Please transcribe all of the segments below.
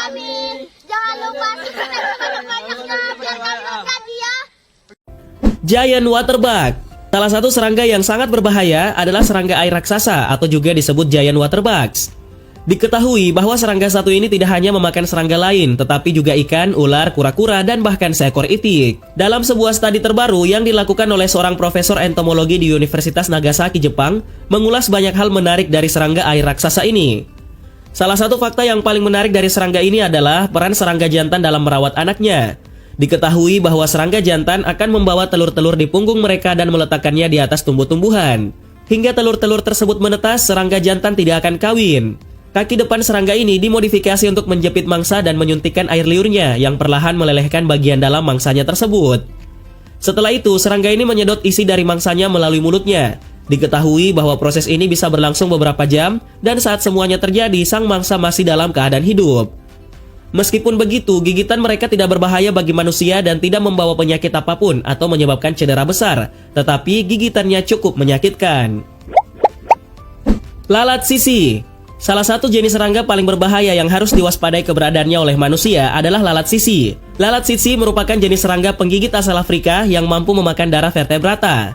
kami. Jangan lupa subscribe sebanyak-banyaknya biar kami jadi ya. Giant water bug. Salah satu serangga yang sangat berbahaya adalah serangga air raksasa atau juga disebut giant water bugs. Diketahui bahwa serangga satu ini tidak hanya memakan serangga lain, tetapi juga ikan, ular, kura-kura, dan bahkan seekor itik. Dalam sebuah studi terbaru yang dilakukan oleh seorang profesor entomologi di Universitas Nagasaki, Jepang, mengulas banyak hal menarik dari serangga air raksasa ini. Salah satu fakta yang paling menarik dari serangga ini adalah peran serangga jantan dalam merawat anaknya. Diketahui bahwa serangga jantan akan membawa telur-telur di punggung mereka dan meletakkannya di atas tumbuh-tumbuhan. Hingga telur-telur tersebut menetas, serangga jantan tidak akan kawin. Kaki depan serangga ini dimodifikasi untuk menjepit mangsa dan menyuntikkan air liurnya yang perlahan melelehkan bagian dalam mangsanya tersebut. Setelah itu, serangga ini menyedot isi dari mangsanya melalui mulutnya. Diketahui bahwa proses ini bisa berlangsung beberapa jam dan saat semuanya terjadi, sang mangsa masih dalam keadaan hidup. Meskipun begitu, gigitan mereka tidak berbahaya bagi manusia dan tidak membawa penyakit apapun atau menyebabkan cedera besar, tetapi gigitannya cukup menyakitkan. Lalat sisi. Salah satu jenis serangga paling berbahaya yang harus diwaspadai keberadaannya oleh manusia adalah lalat sisi. Lalat sisi merupakan jenis serangga penggigit asal Afrika yang mampu memakan darah vertebrata.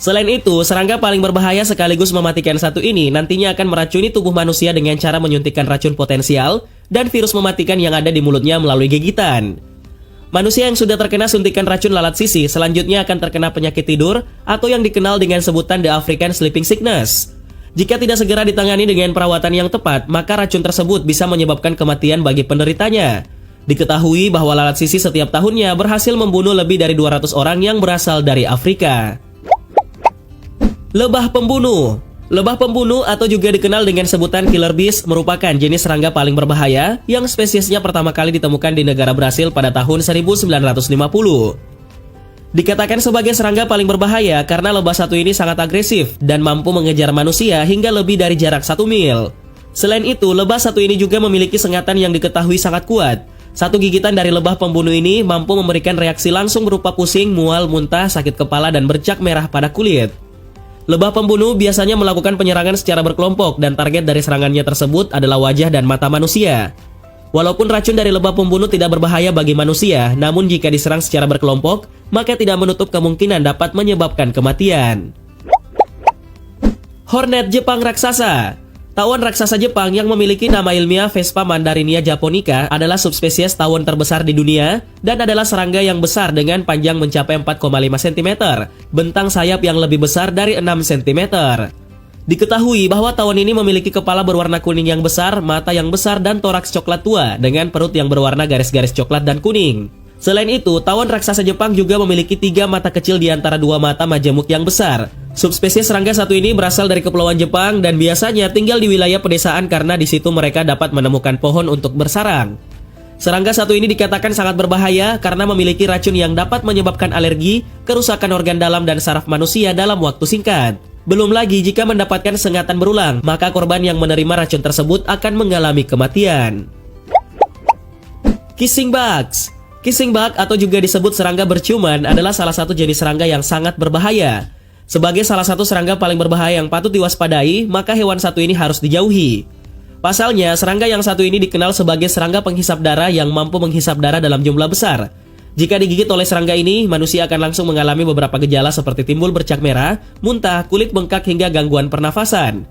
Selain itu, serangga paling berbahaya sekaligus mematikan satu ini nantinya akan meracuni tubuh manusia dengan cara menyuntikkan racun potensial dan virus mematikan yang ada di mulutnya melalui gigitan. Manusia yang sudah terkena suntikan racun lalat sisi selanjutnya akan terkena penyakit tidur atau yang dikenal dengan sebutan The African Sleeping Sickness. Jika tidak segera ditangani dengan perawatan yang tepat, maka racun tersebut bisa menyebabkan kematian bagi penderitanya. Diketahui bahwa lalat sisi setiap tahunnya berhasil membunuh lebih dari 200 orang yang berasal dari Afrika. Lebah pembunuh. Lebah pembunuh atau juga dikenal dengan sebutan killer bees merupakan jenis serangga paling berbahaya yang spesiesnya pertama kali ditemukan di negara Brasil pada tahun 1950. Dikatakan sebagai serangga paling berbahaya karena lebah satu ini sangat agresif dan mampu mengejar manusia hingga lebih dari jarak 1 mil. Selain itu, lebah satu ini juga memiliki sengatan yang diketahui sangat kuat. Satu gigitan dari lebah pembunuh ini mampu memberikan reaksi langsung berupa pusing, mual, muntah, sakit kepala, dan bercak merah pada kulit. Lebah pembunuh biasanya melakukan penyerangan secara berkelompok dan target dari serangannya tersebut adalah wajah dan mata manusia. Walaupun racun dari lebah pembunuh tidak berbahaya bagi manusia, namun jika diserang secara berkelompok, maka tidak menutup kemungkinan dapat menyebabkan kematian. Hornet Jepang raksasa. Tawon raksasa Jepang yang memiliki nama ilmiah Vespa mandarinia japonica adalah subspesies tawon terbesar di dunia dan adalah serangga yang besar dengan panjang mencapai 4,5 cm, bentang sayap yang lebih besar dari 6 cm. Diketahui bahwa tawon ini memiliki kepala berwarna kuning yang besar, mata yang besar, dan toraks coklat tua dengan perut yang berwarna garis-garis coklat dan kuning. Selain itu, tawon raksasa Jepang juga memiliki 3 mata kecil di antara 2 mata majemuk yang besar. Subspesies serangga satu ini berasal dari Kepulauan Jepang dan biasanya tinggal di wilayah pedesaan karena di situ mereka dapat menemukan pohon untuk bersarang. Serangga satu ini dikatakan sangat berbahaya karena memiliki racun yang dapat menyebabkan alergi, kerusakan organ dalam dan saraf manusia dalam waktu singkat. Belum lagi jika mendapatkan sengatan berulang, maka korban yang menerima racun tersebut akan mengalami kematian. Kissing bugs. Kissing bug atau juga disebut serangga berciuman adalah salah satu jenis serangga yang sangat berbahaya. Sebagai salah satu serangga paling berbahaya yang patut diwaspadai, maka hewan satu ini harus dijauhi. Pasalnya, serangga yang satu ini dikenal sebagai serangga penghisap darah yang mampu menghisap darah dalam jumlah besar. Jika digigit oleh serangga ini, manusia akan langsung mengalami beberapa gejala seperti timbul bercak merah, muntah, kulit bengkak, hingga gangguan pernafasan.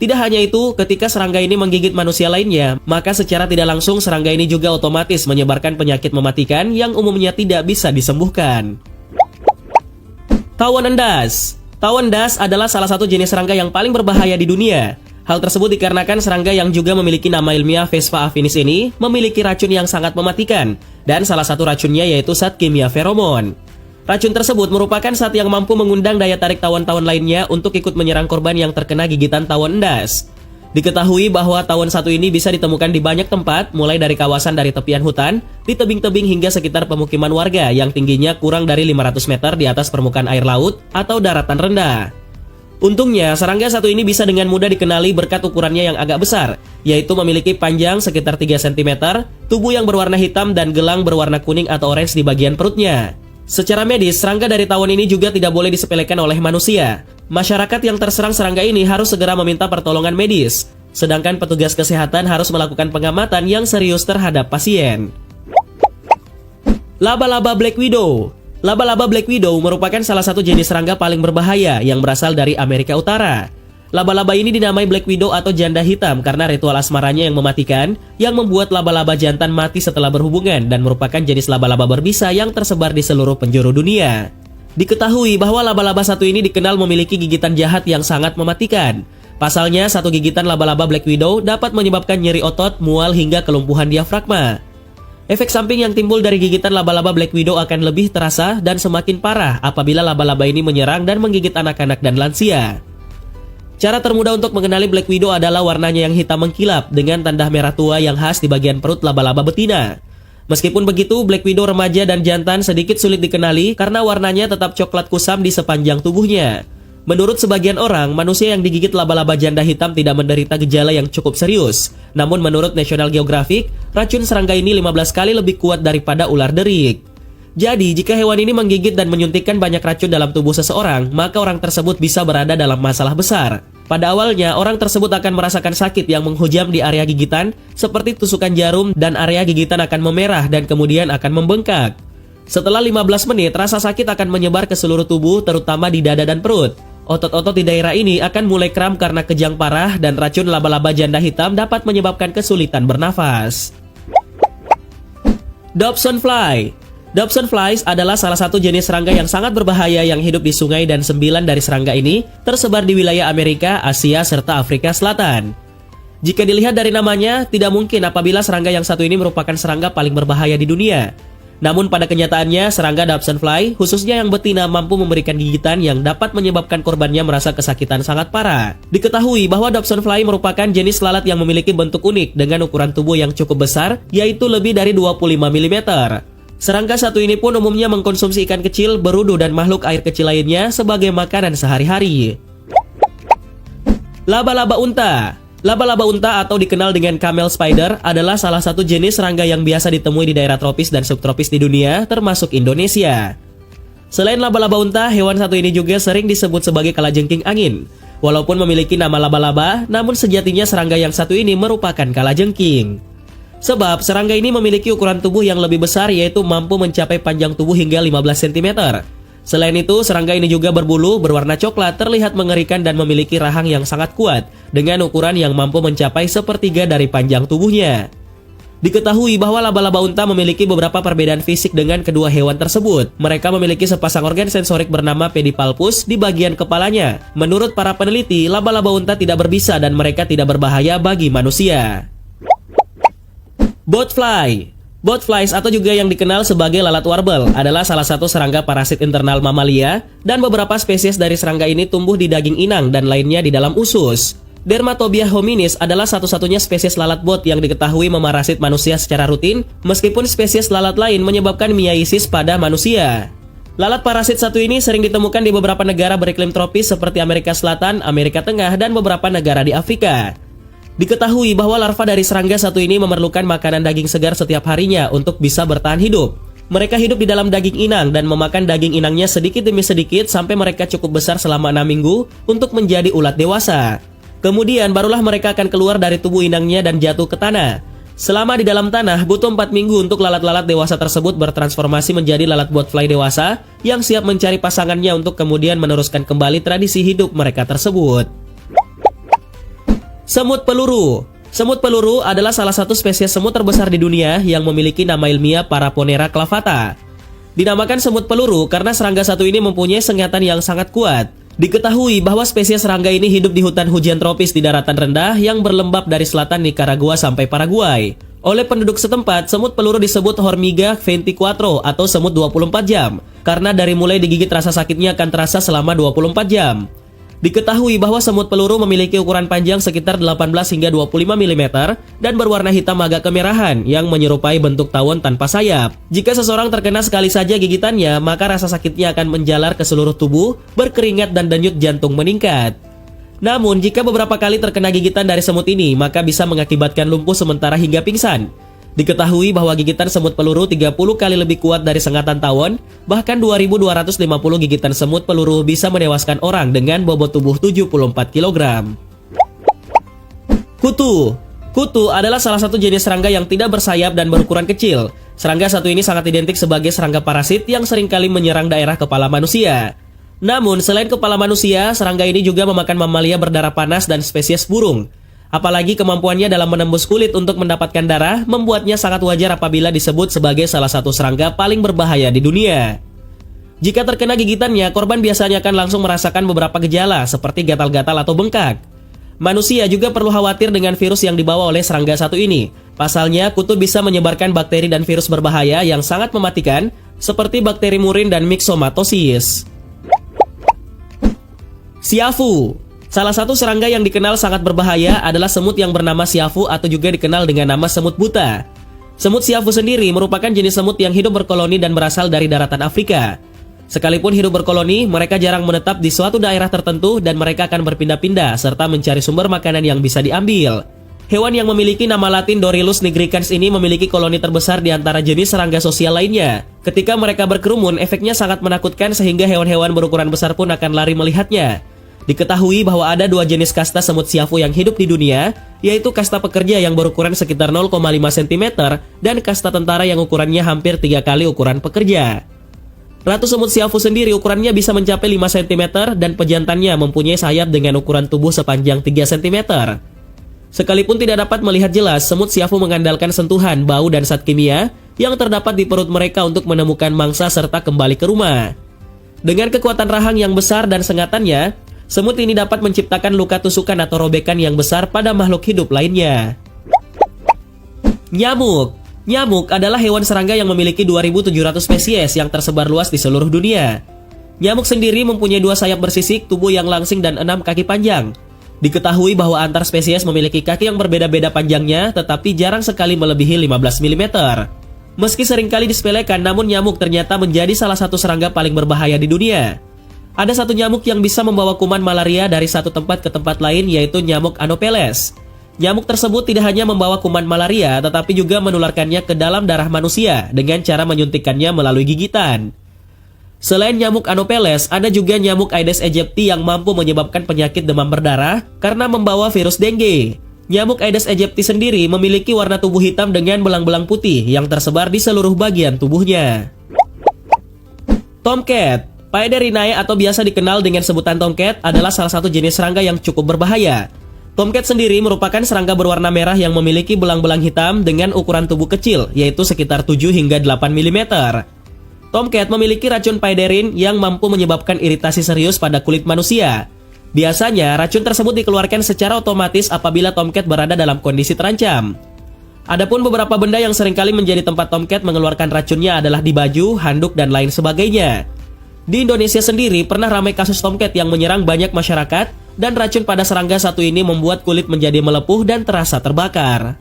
Tidak hanya itu, ketika serangga ini menggigit manusia lainnya, maka secara tidak langsung serangga ini juga otomatis menyebarkan penyakit mematikan yang umumnya tidak bisa disembuhkan. Tawon endas. Tawon endas adalah salah satu jenis serangga yang paling berbahaya di dunia. Hal tersebut dikarenakan serangga yang juga memiliki nama ilmiah Vespa afinis ini memiliki racun yang sangat mematikan, dan salah satu racunnya yaitu zat kimia feromon. Racun tersebut merupakan zat yang mampu mengundang daya tarik tawon-tawon lainnya untuk ikut menyerang korban yang terkena gigitan tawon endas. Diketahui bahwa tawon satu ini bisa ditemukan di banyak tempat, mulai dari kawasan dari tepian hutan, di tebing-tebing hingga sekitar pemukiman warga yang tingginya kurang dari 500 meter di atas permukaan air laut atau daratan rendah. Untungnya, serangga satu ini bisa dengan mudah dikenali berkat ukurannya yang agak besar, yaitu memiliki panjang sekitar 3 cm, tubuh yang berwarna hitam dan gelang berwarna kuning atau orange di bagian perutnya. Secara medis, serangga dari tawon ini juga tidak boleh disepelekan oleh manusia. Masyarakat yang terserang serangga ini harus segera meminta pertolongan medis. sedangkan petugas kesehatan harus melakukan pengamatan yang serius terhadap pasien. Laba-laba Black Widow. Laba-laba Black Widow merupakan salah satu jenis serangga paling berbahaya yang berasal dari Amerika Utara. Laba-laba ini dinamai Black Widow atau janda hitam karena ritual asmaranya yang mematikan, yang membuat laba-laba jantan mati setelah berhubungan dan merupakan jenis laba-laba berbisa yang tersebar di seluruh penjuru dunia. Diketahui bahwa laba-laba satu ini dikenal memiliki gigitan jahat yang sangat mematikan. Pasalnya, satu gigitan laba-laba Black Widow dapat menyebabkan nyeri otot, mual hingga kelumpuhan diafragma. Efek samping yang timbul dari gigitan laba-laba Black Widow akan lebih terasa dan semakin parah apabila laba-laba ini menyerang dan menggigit anak-anak dan lansia. Cara termudah untuk mengenali Black Widow adalah warnanya yang hitam mengkilap dengan tanda merah tua yang khas di bagian perut laba-laba betina. Meskipun begitu, Black Widow remaja dan jantan sedikit sulit dikenali karena warnanya tetap coklat kusam di sepanjang tubuhnya. Menurut sebagian orang, manusia yang digigit laba-laba janda hitam tidak menderita gejala yang cukup serius. Namun menurut National Geographic, racun serangga ini 15 kali lebih kuat daripada ular derik. Jadi, jika hewan ini menggigit dan menyuntikkan banyak racun dalam tubuh seseorang, maka orang tersebut bisa berada dalam masalah besar. Pada awalnya, orang tersebut akan merasakan sakit yang menghujam di area gigitan, seperti tusukan jarum, dan area gigitan akan memerah dan kemudian akan membengkak. Setelah 15 menit, rasa sakit akan menyebar ke seluruh tubuh, terutama di dada dan perut. Otot-otot di daerah ini akan mulai kram karena kejang parah, dan racun laba-laba janda hitam dapat menyebabkan kesulitan bernafas. Dobson Fly. Dobson Flies adalah salah satu jenis serangga yang sangat berbahaya yang hidup di sungai, dan 9 dari serangga ini tersebar di wilayah Amerika, Asia, serta Afrika Selatan. Jika dilihat dari namanya, tidak mungkin apabila serangga yang satu ini merupakan serangga paling berbahaya di dunia. Namun pada kenyataannya, serangga Dobson Fly, khususnya yang betina, mampu memberikan gigitan yang dapat menyebabkan korbannya merasa kesakitan sangat parah. Diketahui bahwa Dobson Fly merupakan jenis lalat yang memiliki bentuk unik dengan ukuran tubuh yang cukup besar, yaitu lebih dari 25 mm. Serangga satu ini pun umumnya mengkonsumsi ikan kecil, berudu, dan makhluk air kecil lainnya sebagai makanan sehari-hari. Laba-laba unta. Laba-laba unta atau dikenal dengan camel spider adalah salah satu jenis serangga yang biasa ditemui di daerah tropis dan subtropis di dunia, termasuk Indonesia. Selain laba-laba unta, hewan satu ini juga sering disebut sebagai kalajengking angin. Walaupun memiliki nama laba-laba, namun sejatinya serangga yang satu ini merupakan kalajengking. Sebab serangga ini memiliki ukuran tubuh yang lebih besar, yaitu mampu mencapai panjang tubuh hingga 15 cm. Selain itu, serangga ini juga berbulu, berwarna coklat, terlihat mengerikan dan memiliki rahang yang sangat kuat, dengan ukuran yang mampu mencapai sepertiga dari panjang tubuhnya. Diketahui bahwa laba-laba unta memiliki beberapa perbedaan fisik dengan kedua hewan tersebut. Mereka memiliki sepasang organ sensorik bernama pedipalpus di bagian kepalanya. Menurut para peneliti, laba-laba unta tidak berbisa dan mereka tidak berbahaya bagi manusia. Botfly. Botflies atau juga yang dikenal sebagai lalat warbel adalah salah satu serangga parasit internal mamalia, dan beberapa spesies dari serangga ini tumbuh di daging inang dan lainnya di dalam usus. Dermatobia hominis adalah satu-satunya spesies lalat bot yang diketahui memarasit manusia secara rutin, meskipun spesies lalat lain menyebabkan miasis pada manusia. Lalat parasit satu ini sering ditemukan di beberapa negara beriklim tropis seperti Amerika Selatan, Amerika Tengah, dan beberapa negara di Afrika. Diketahui bahwa larva dari serangga satu ini memerlukan makanan daging segar setiap harinya untuk bisa bertahan hidup. Mereka hidup di dalam daging inang dan memakan daging inangnya sedikit demi sedikit sampai mereka cukup besar selama 6 minggu untuk menjadi ulat dewasa. Kemudian barulah mereka akan keluar dari tubuh inangnya dan jatuh ke tanah. Selama di dalam tanah, butuh 4 minggu untuk lalat-lalat dewasa tersebut bertransformasi menjadi lalat botfly dewasa yang siap mencari pasangannya untuk kemudian meneruskan kembali tradisi hidup mereka tersebut. Semut peluru. Semut peluru adalah salah satu spesies semut terbesar di dunia yang memiliki nama ilmiah Paraponera clavata. Dinamakan semut peluru karena serangga satu ini mempunyai sengatan yang sangat kuat. Diketahui bahwa spesies serangga ini hidup di hutan hujan tropis di daratan rendah yang berlembab dari selatan Nicaragua sampai Paraguay. Oleh penduduk setempat, semut peluru disebut Hormiga 24 atau semut 24 jam karena dari mulai digigit rasa sakitnya akan terasa selama 24 jam. Diketahui bahwa semut peluru memiliki ukuran panjang sekitar 18 hingga 25 mm dan berwarna hitam agak kemerahan yang menyerupai bentuk tawon tanpa sayap. Jika seseorang terkena sekali saja gigitannya, maka rasa sakitnya akan menjalar ke seluruh tubuh, berkeringat dan denyut jantung meningkat. Namun, jika beberapa kali terkena gigitan dari semut ini, maka bisa mengakibatkan lumpuh sementara hingga pingsan. Diketahui bahwa gigitan semut peluru 30 kali lebih kuat dari sengatan tawon, bahkan 2.250 gigitan semut peluru bisa menewaskan orang dengan bobot tubuh 74 kg. Kutu. Kutu adalah salah satu jenis serangga yang tidak bersayap dan berukuran kecil. Serangga satu ini sangat identik sebagai serangga parasit yang seringkali menyerang daerah kepala manusia. Namun, selain kepala manusia, serangga ini juga memakan mamalia berdarah panas dan spesies burung. Apalagi kemampuannya dalam menembus kulit untuk mendapatkan darah membuatnya sangat wajar apabila disebut sebagai salah satu serangga paling berbahaya di dunia. Jika terkena gigitannya, korban biasanya akan langsung merasakan beberapa gejala seperti gatal-gatal atau bengkak. Manusia juga perlu khawatir dengan virus yang dibawa oleh serangga satu ini. Pasalnya, kutu bisa menyebarkan bakteri dan virus berbahaya yang sangat mematikan seperti bakteri murin dan myxomatosis. Siafu. Salah satu serangga yang dikenal sangat berbahaya adalah semut yang bernama siafu atau juga dikenal dengan nama semut buta. Semut siafu sendiri merupakan jenis semut yang hidup berkoloni dan berasal dari daratan Afrika. Sekalipun hidup berkoloni, mereka jarang menetap di suatu daerah tertentu dan mereka akan berpindah-pindah serta mencari sumber makanan yang bisa diambil. Hewan yang memiliki nama latin Dorilus nigricans ini memiliki koloni terbesar di antara jenis serangga sosial lainnya. Ketika mereka berkerumun, efeknya sangat menakutkan sehingga hewan-hewan berukuran besar pun akan lari melihatnya. Diketahui bahwa ada dua jenis kasta semut siafu yang hidup di dunia, yaitu kasta pekerja yang berukuran sekitar 0,5 cm dan kasta tentara yang ukurannya hampir 3 kali ukuran pekerja. Ratu semut siafu sendiri ukurannya bisa mencapai 5 cm dan pejantannya mempunyai sayap dengan ukuran tubuh sepanjang 3 cm. Sekalipun tidak dapat melihat jelas, semut siafu mengandalkan sentuhan, bau, dan zat kimia yang terdapat di perut mereka untuk menemukan mangsa serta kembali ke rumah. Dengan kekuatan rahang yang besar dan sengatannya, semut ini dapat menciptakan luka tusukan atau robekan yang besar pada makhluk hidup lainnya. Nyamuk. Nyamuk adalah hewan serangga yang memiliki 2.700 spesies yang tersebar luas di seluruh dunia. Nyamuk sendiri mempunyai 2 sayap bersisik, tubuh yang langsing, dan 6 kaki panjang. Diketahui bahwa antar spesies memiliki kaki yang berbeda-beda panjangnya, tetapi jarang sekali melebihi 15 mm. Meski seringkali disepelekan, namun nyamuk ternyata menjadi salah satu serangga paling berbahaya di dunia. Ada satu nyamuk yang bisa membawa kuman malaria dari satu tempat ke tempat lain, yaitu nyamuk Anopheles. Nyamuk tersebut tidak hanya membawa kuman malaria, tetapi juga menularkannya ke dalam darah manusia dengan cara menyuntikkannya melalui gigitan. Selain nyamuk Anopheles, ada juga nyamuk Aedes aegypti yang mampu menyebabkan penyakit demam berdarah karena membawa virus dengue. Nyamuk Aedes aegypti sendiri memiliki warna tubuh hitam dengan belang-belang putih yang tersebar di seluruh bagian tubuhnya. Tomcat. Paederinae atau biasa dikenal dengan sebutan tomcat adalah salah satu jenis serangga yang cukup berbahaya. Tomcat sendiri merupakan serangga berwarna merah yang memiliki belang-belang hitam dengan ukuran tubuh kecil, yaitu sekitar 7 hingga 8 mm. Tomcat memiliki racun paederin yang mampu menyebabkan iritasi serius pada kulit manusia. Biasanya, racun tersebut dikeluarkan secara otomatis apabila tomcat berada dalam kondisi terancam. Adapun beberapa benda yang seringkali menjadi tempat tomcat mengeluarkan racunnya adalah di baju, handuk, dan lain sebagainya. Di Indonesia sendiri pernah ramai kasus tomcat yang menyerang banyak masyarakat dan racun pada serangga satu ini membuat kulit menjadi melepuh dan terasa terbakar.